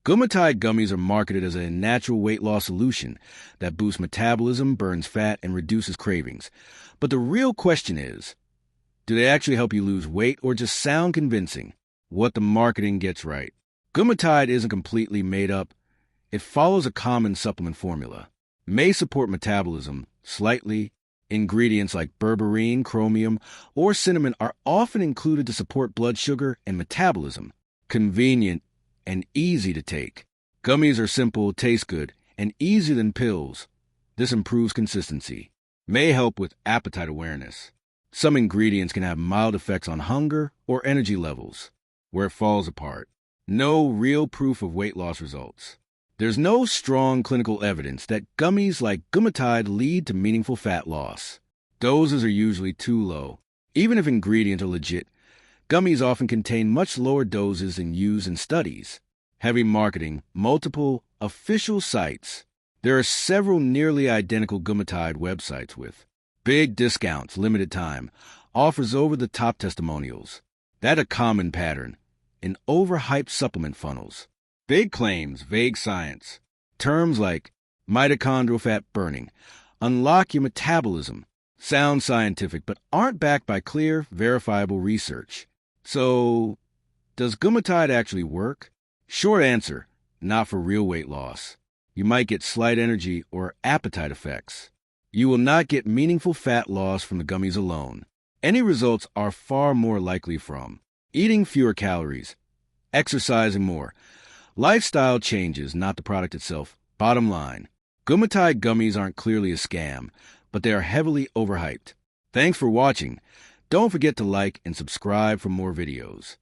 Gumitide gummies are marketed as a natural weight loss solution that boosts metabolism, burns fat, and reduces cravings. But the real question is, do they actually help you lose weight or just sound convincing? What the marketing gets right. Gumitide isn't completely made up. It follows a common supplement formula. May support metabolism slightly. Ingredients like berberine, chromium, or cinnamon are often included to support blood sugar and metabolism. Convenient and easy to take. Gummies are simple, taste good, and easier than pills. This improves consistency. May help with appetite awareness. Some ingredients can have mild effects on hunger or energy levels. Where it falls apart. No real proof of weight loss results. There's no strong clinical evidence that gummies like Gumitide lead to meaningful fat loss. Doses are usually too low. Even if ingredients are legit, gummies often contain much lower doses than used in studies. Heavy marketing, multiple official sites. There are several nearly identical Gumitide websites with big discounts, limited time, offers over-the-top testimonials. That's a common pattern in overhyped supplement funnels. Big claims, vague science. Terms like mitochondrial fat burning, unlock your metabolism, sound scientific but aren't backed by clear, verifiable research. So, does Gumitide actually work? Short answer, not for real weight loss. You might get slight energy or appetite effects. You will not get meaningful fat loss from the gummies alone. Any results are far more likely from eating fewer calories, exercising more, lifestyle changes, not the product itself. Bottom line, Gumitide gummies aren't clearly a scam, but they are heavily overhyped. Thanks for watching. Don't forget to like and subscribe for more videos.